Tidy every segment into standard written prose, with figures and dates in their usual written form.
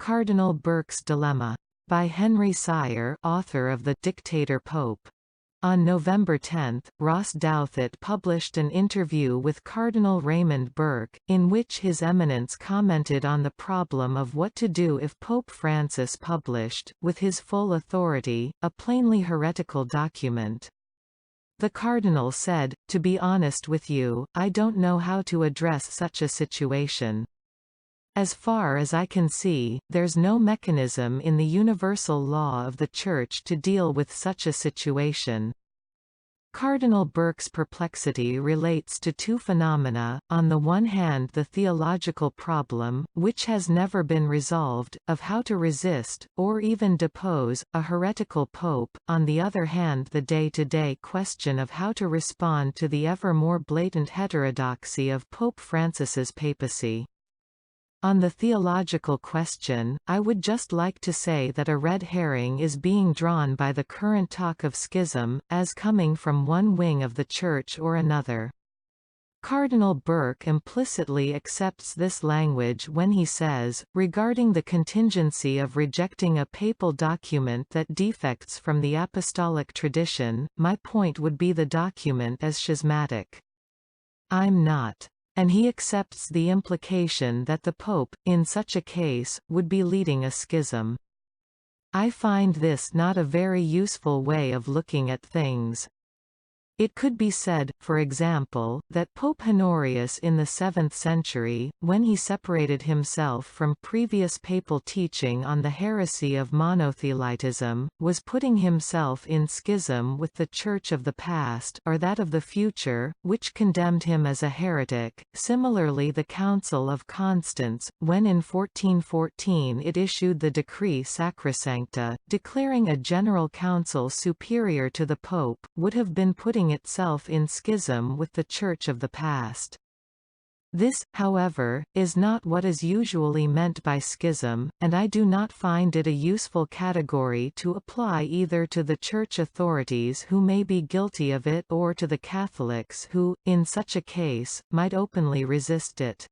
Cardinal Burke's Dilemma. By Henry Sire, author of The Dictator Pope. On November 10, Ross Douthat published an interview with Cardinal Raymond Burke, in which His Eminence commented on the problem of what to do if Pope Francis published, with his full authority, a plainly heretical document. The Cardinal said, "To be honest with you, I don't know how to address such a situation. As far as I can see, there's no mechanism in the universal law of the Church to deal with such a situation." Cardinal Burke's perplexity relates to two phenomena: on the one hand the theological problem, which has never been resolved, of how to resist, or even depose, a heretical pope; on the other hand the day-to-day question of how to respond to the ever more blatant heterodoxy of Pope Francis's papacy. On the theological question, I would just like to say that a red herring is being drawn by the current talk of schism, as coming from one wing of the Church or another. Cardinal Burke implicitly accepts this language when he says, regarding the contingency of rejecting a papal document that defects from the apostolic tradition, my point would be the document is schismatic. I'm not. And he accepts the implication that the Pope, in such a case, would be leading a schism. I find this not a very useful way of looking at things. It could be said, for example, that Pope Honorius in the 7th century, when he separated himself from previous papal teaching on the heresy of monothelitism, was putting himself in schism with the Church of the past, or that of the future, which condemned him as a heretic. Similarly, the Council of Constance, when in 1414 it issued the decree Sacrosancta, declaring a general council superior to the Pope, would have been putting itself in schism with the Church of the past. This, however, is not what is usually meant by schism, and I do not find it a useful category to apply either to the Church authorities who may be guilty of it or to the Catholics who, in such a case, might openly resist it.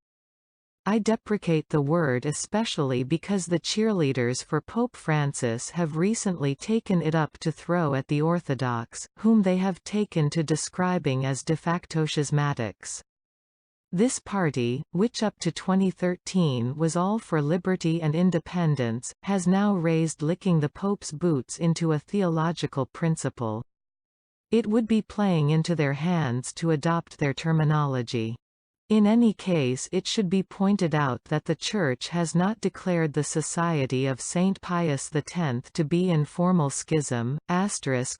I deprecate the word especially because the cheerleaders for Pope Francis have recently taken it up to throw at the Orthodox, whom they have taken to describing as de facto schismatics. This party, which up to 2013 was all for liberty and independence, has now raised licking the Pope's boots into a theological principle. It would be playing into their hands to adopt their terminology. In any case, it should be pointed out that the Church has not declared the Society of Saint Pius X to be in formal schism,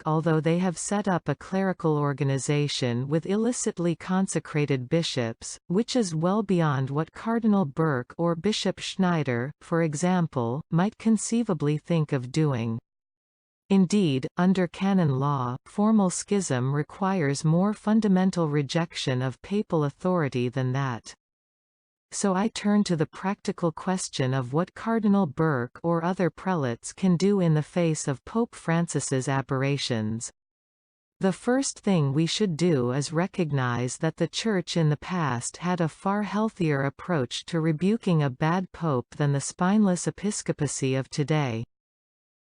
although they have set up a clerical organization with illicitly consecrated bishops, which is well beyond what Cardinal Burke or Bishop Schneider, for example, might conceivably think of doing. Indeed, under canon law, formal schism requires more fundamental rejection of papal authority than that. So I turn to the practical question of what Cardinal Burke or other prelates can do in the face of Pope Francis's aberrations. The first thing we should do is recognize that the Church in the past had a far healthier approach to rebuking a bad pope than the spineless episcopacy of today.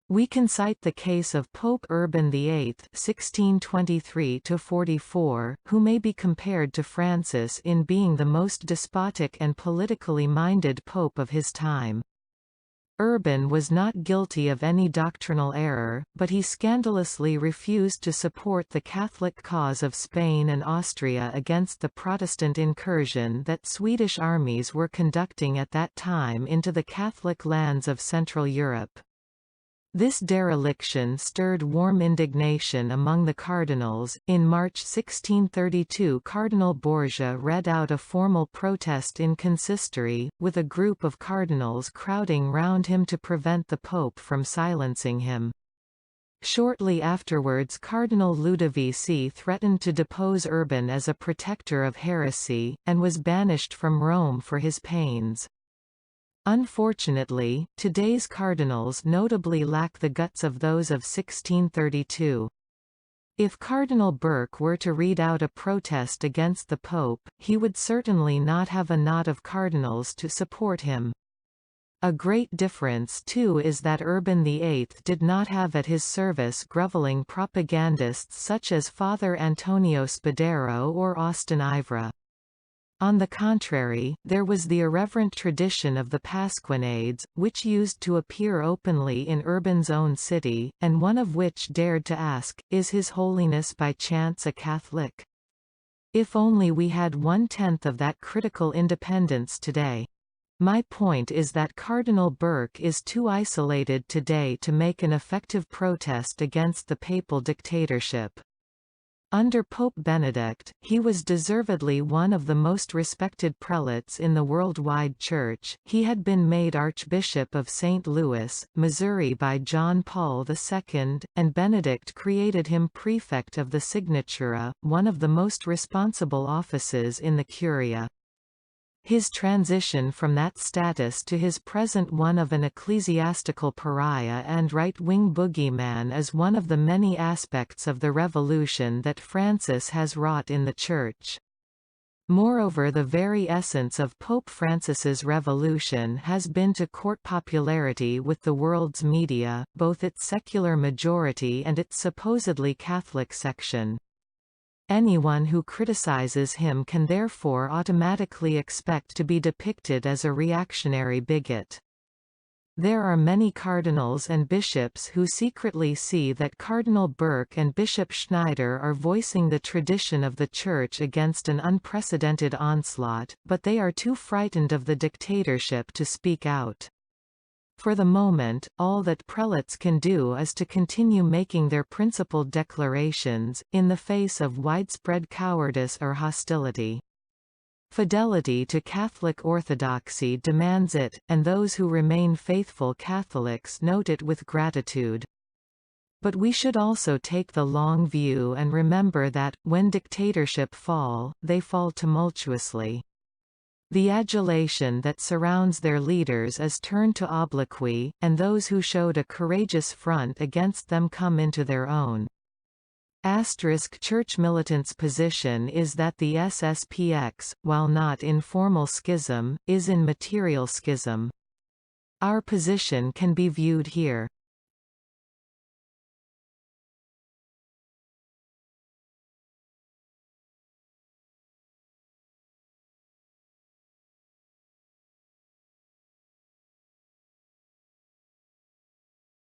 We can cite the case of Pope Urban VIII (1623–44), who may be compared to Francis in being the most despotic and politically minded pope of his time. Urban was not guilty of any doctrinal error, but he scandalously refused to support the Catholic cause of Spain and Austria against the Protestant incursion that Swedish armies were conducting at that time into the Catholic lands of Central Europe. This dereliction stirred warm indignation among the cardinals. In March 1632, Cardinal Borgia read out a formal protest in consistory, with a group of cardinals crowding round him to prevent the Pope from silencing him. Shortly afterwards, Cardinal Ludovisi threatened to depose Urban as a protector of heresy, and was banished from Rome for his pains. Unfortunately, today's cardinals notably lack the guts of those of 1632. If Cardinal Burke were to read out a protest against the Pope, he would certainly not have a knot of cardinals to support him. A great difference too is that Urban VIII did not have at his service groveling propagandists such as Father Antonio Spadaro or Austin Ivra. On the contrary, there was the irreverent tradition of the Pasquinades, which used to appear openly in Urban's own city, and one of which dared to ask, "Is His Holiness by chance a Catholic?" If only we had 1/10 of that critical independence today. My point is that Cardinal Burke is too isolated today to make an effective protest against the papal dictatorship. Under Pope Benedict, he was deservedly one of the most respected prelates in the worldwide Church. He had been made Archbishop of St. Louis, Missouri by John Paul II, and Benedict created him Prefect of the Signatura, one of the most responsible offices in the Curia. His transition from that status to his present one of an ecclesiastical pariah and right-wing boogeyman is one of the many aspects of the revolution that Francis has wrought in the Church. Moreover, the very essence of Pope Francis's revolution has been to court popularity with the world's media, both its secular majority and its supposedly Catholic section. Anyone who criticizes him can therefore automatically expect to be depicted as a reactionary bigot. There are many cardinals and bishops who secretly see that Cardinal Burke and Bishop Schneider are voicing the tradition of the Church against an unprecedented onslaught, but they are too frightened of the dictatorship to speak out. For the moment, all that prelates can do is to continue making their principled declarations, in the face of widespread cowardice or hostility. Fidelity to Catholic orthodoxy demands it, and those who remain faithful Catholics note it with gratitude. But we should also take the long view and remember that, when dictatorship fall, they fall tumultuously. The adulation that surrounds their leaders is turned to obloquy, and those who showed a courageous front against them come into their own. Church militants' position is that the SSPX, while not in formal schism, is in material schism. Our position can be viewed here.